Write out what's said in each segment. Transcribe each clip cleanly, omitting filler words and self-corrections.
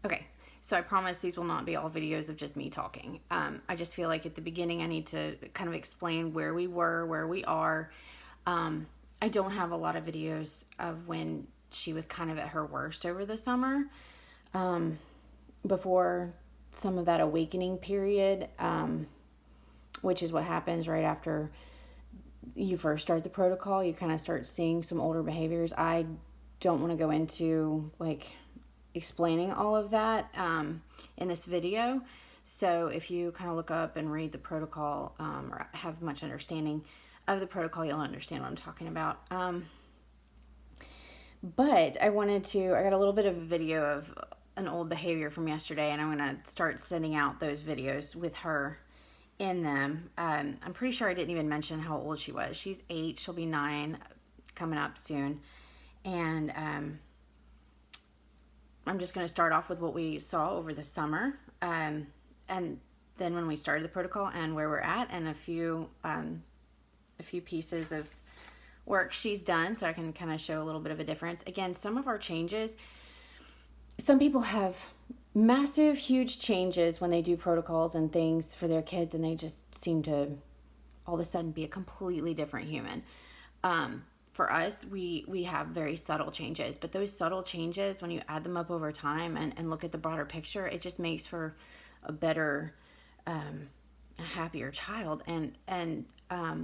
Okay, so I promise these will not be all videos of just me talking. I just feel like at the beginning I need to kind of explain where we were, where we are. I don't have a lot of videos of when she was kind of at her worst over the summer, before some of that awakening period, which is what happens right after you first start the protocol. You kind of start seeing some older behaviors. I don't want to go into like explaining all of that in this video. So if you kind of look up and read the protocol, or have much understanding of the protocol, you'll understand what I'm talking about. But I got a little bit of a video of an old behavior from yesterday, and I'm going to start sending out those videos with her in them. I'm pretty sure I didn't even mention how old she was. She's 8, she'll be 9 coming up soon. And I'm just going to start off with what we saw over the summer, and then when we started the protocol and where we're at, and a few pieces of work she's done, so I can kind of show a little bit of a difference. Again, some of our changes, some people have massive, huge changes when they do protocols and things for their kids, and they just seem to all of a sudden be a completely different human. For us, we have very subtle changes, but those subtle changes, when you add them up over time and look at the broader picture, it just makes for a better, a happier child, and a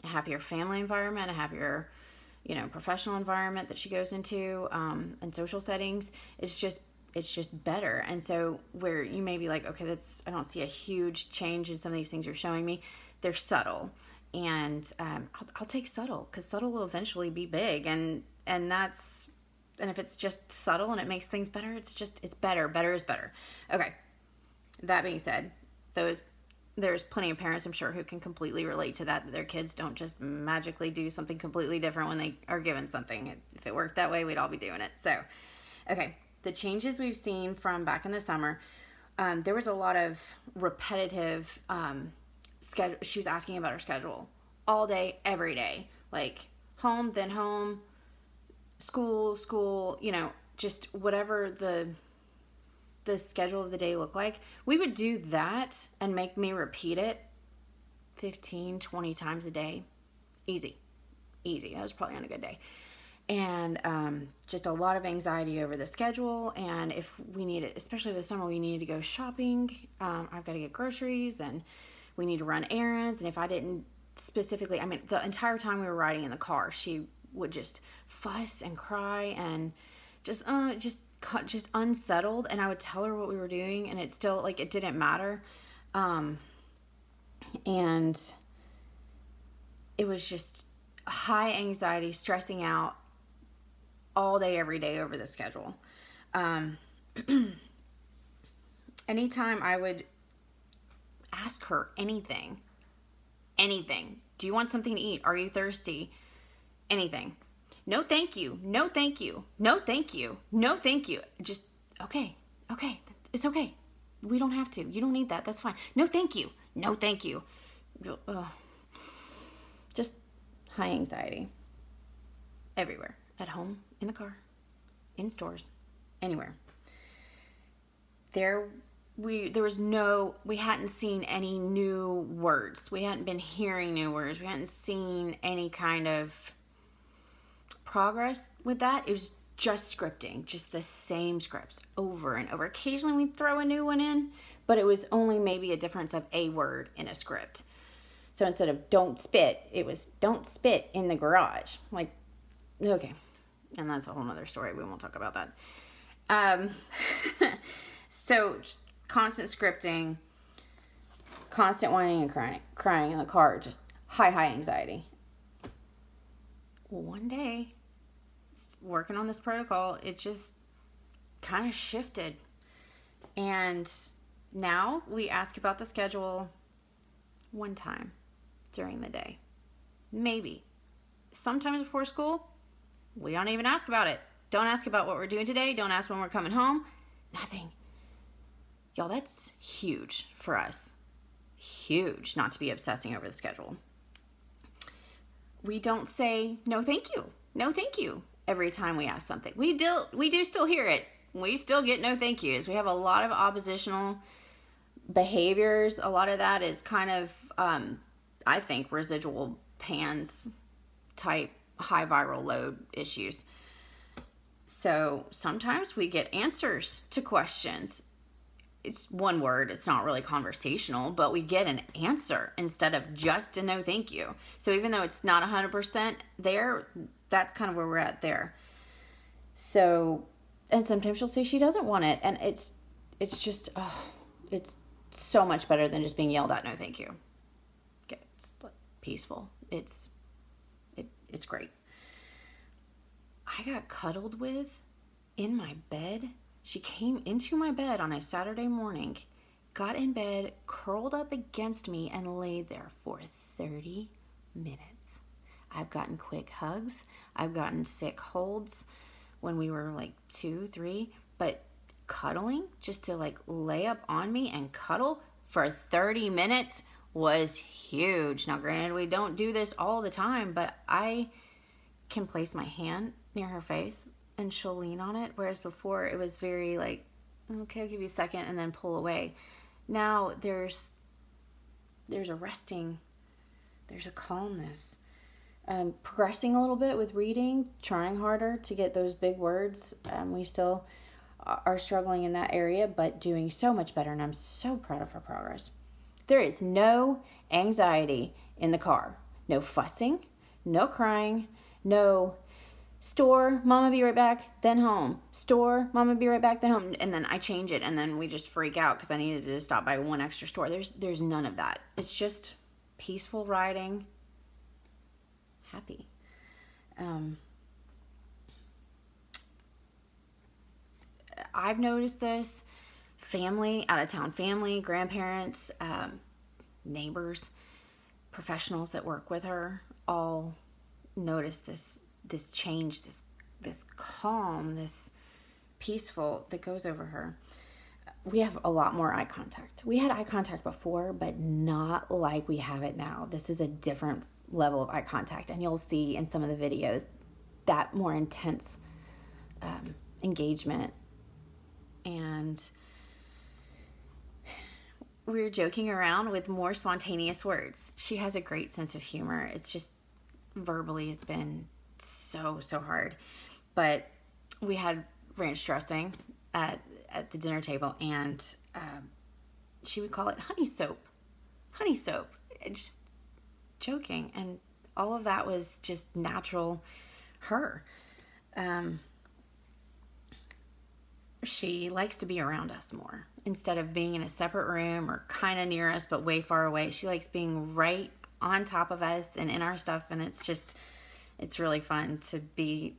happier family environment, a happier, professional environment that she goes into, and social settings. It's just better. And so where you may be like, okay, I don't see a huge change in some of these things you're showing me, they're subtle. And I'll take subtle, because subtle will eventually be big. And if it's just subtle and it makes things better, it's better. Better is better. Okay. That being said, there's plenty of parents, I'm sure, who can completely relate to that their kids don't just magically do something completely different when they are given something. If it worked that way, we'd all be doing it. So, okay. The changes we've seen from back in the summer, there was a lot of repetitive schedule. She was asking about her schedule all day, every day, like home, then home, school, just whatever the schedule of the day looked like. We would do that and make me repeat it 15, 20 times a day. Easy. That was probably on a good day. And just a lot of anxiety over the schedule. And if we needed, especially this summer, we needed to go shopping. I've got to get groceries, and we need to run errands. And if I didn't specifically, the entire time we were riding in the car, she would just fuss and cry and just unsettled. And I would tell her what we were doing, and it still, like, it didn't matter. And it was just high anxiety, stressing out all day, every day over the schedule. Anytime I would ask her anything, do you want something to eat? Are you thirsty? Anything. No, thank you. No, thank you. No, thank you. No, thank you. Just, okay. It's okay. We don't have to. You don't need that. That's fine. No, thank you. No, thank you. Just high anxiety. Everywhere. At home, in the car, in stores, anywhere. We hadn't seen any new words. We hadn't been hearing new words. We hadn't seen any kind of progress with that. It was just scripting, just the same scripts over and over. Occasionally we'd throw a new one in, but it was only maybe a difference of a word in a script. So instead of don't spit, it was don't spit in the garage. Like, okay. And that's a whole nother story. We won't talk about that. So constant scripting, constant whining and crying in the car, just high anxiety. Well, one day, working on this protocol, it just kind of shifted. And now we ask about the schedule one time during the day. Maybe. Sometimes before school, we don't even ask about it. Don't ask about what we're doing today. Don't ask when we're coming home. Nothing. Y'all, that's huge for us. Huge not to be obsessing over the schedule. We don't say, no, thank you. No, thank you. Every time we ask something. We do still hear it. we still get no thank yous. We have a lot of oppositional behaviors. A lot of that is kind of, I think, residual PANS type high viral load issues. So sometimes we get answers to questions. It's one word, it's not really conversational, but we get an answer instead of just a no thank you. So even though it's not 100% there, that's kind of where we're at there. So, and sometimes she'll say she doesn't want it, and it's just, it's so much better than just being yelled at no thank you. Okay, it's peaceful. It's great. I got cuddled with in my bed. She came into my bed on a Saturday morning, got in bed, curled up against me, and laid there for 30 minutes. I've gotten quick hugs. I've gotten sick holds when we were like 2, 3, but cuddling, just to like lay up on me and cuddle for 30 minutes was huge. Now, granted, we don't do this all the time, but I can place my hand near her face and she'll lean on it, whereas before it was very like, okay, I'll give you a second, and then pull away. Now there's a resting, there's a calmness. Progressing a little bit with reading, trying harder to get those big words. We still are struggling in that area, but doing so much better, and I'm so proud of our progress. There is no anxiety in the car. No fussing, no crying, no store, mama be right back, then home. Store, mama be right back, then home. And then I change it, and then we just freak out because I needed to stop by one extra store. There's none of that. It's just peaceful riding, happy. I've noticed this. Family, out of town family, grandparents, neighbors, professionals that work with her all notice this change, this calm, this peaceful that goes over her. We have a lot more eye contact. We had eye contact before, but not like we have it now. This is a different level of eye contact, and you'll see in some of the videos that more intense engagement. And we're joking around with more spontaneous words. She has a great sense of humor. It's just verbally has been so hard. But we had ranch dressing at the dinner table, and she would call it honey soap. Just joking, and all of that was just natural her. She likes to be around us more instead of being in a separate room or kind of near us but way far away. She likes being right on top of us and in our stuff, and it's really fun to be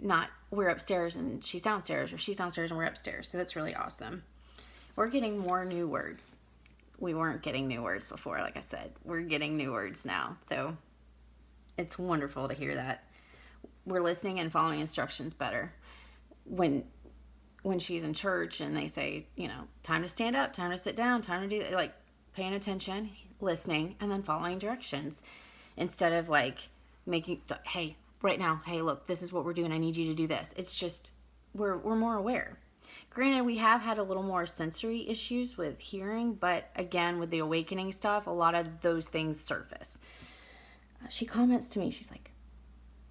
not we're upstairs and she's downstairs, or she's downstairs and we're upstairs. So that's really awesome. We're getting more new words. We weren't getting new words before, like I said. We're getting new words now. So it's wonderful to hear that. We're listening and following instructions better. When she's in church and they say, time to stand up, time to sit down, time to do that, like paying attention, listening, and then following directions instead of like making, hey, right now, hey, look, this is what we're doing. I need you to do this. It's just, we're more aware. Granted, we have had a little more sensory issues with hearing, but again, with the awakening stuff, a lot of those things surface. She comments to me, she's like,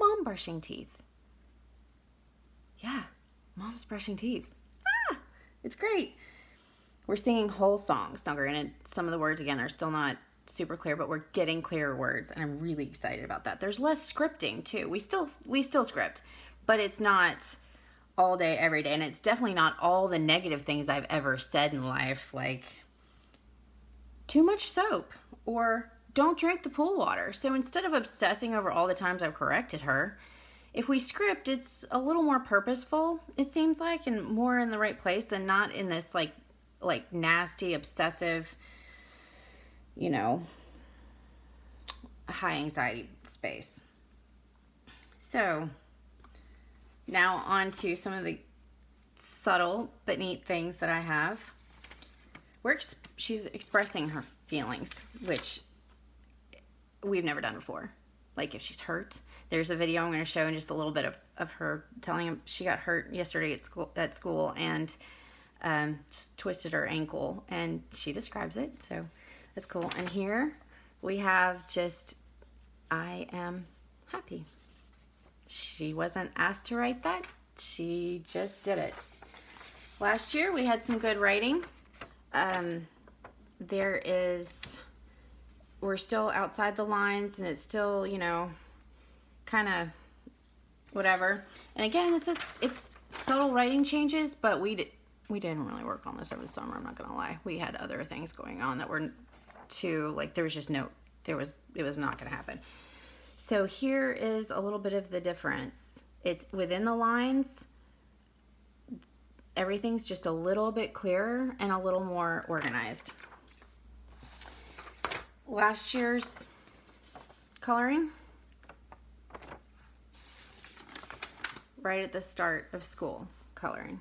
Mom brushing teeth. Yeah, Mom's brushing teeth. It's great. We're singing whole songs. Now, granted, some of the words, again, are still not super clear, but we're getting clearer words, and I'm really excited about that. There's less scripting, too. We still script, but it's not all day, every day, and it's definitely not all the negative things I've ever said in life, like too much soap or don't drink the pool water. So instead of obsessing over all the times I've corrected her, if we script, it's a little more purposeful, it seems like, and more in the right place, and not in this like nasty, obsessive, high anxiety space. So now on to some of the subtle but neat things that I have. She's expressing her feelings, which we've never done before. like if she's hurt. There's a video I'm going to show in just a little bit of her telling him she got hurt yesterday at school and just twisted her ankle, and she describes it, so that's cool. And here we have just, I am happy. She wasn't asked to write that. She just did it. Last year we had some good writing. We're still outside the lines, and it's still, you know, kind of whatever. And again, it's subtle writing changes, but we didn't really work on this over the summer, I'm not gonna lie. We had other things going on that were too, like, there was just it was not gonna happen. So here is a little bit of the difference. It's within the lines, everything's just a little bit clearer and a little more organized. Last year's coloring, right at the start of school coloring.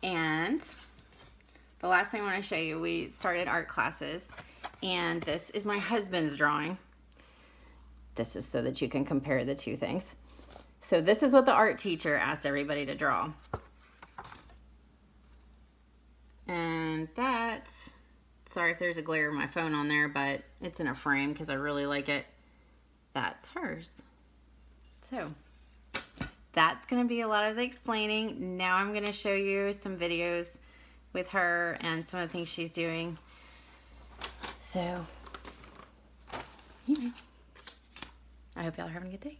And the last thing I want to show you, we started art classes, and this is my husband's drawing. This is so that you can compare the two things. So this is what the art teacher asked everybody to draw. And that's, sorry if there's a glare of my phone on there, but it's in a frame because I really like it. That's hers. So that's going to be a lot of the explaining. Now I'm going to show you some videos with her and some of the things she's doing. So, anyway, I hope y'all are having a good day.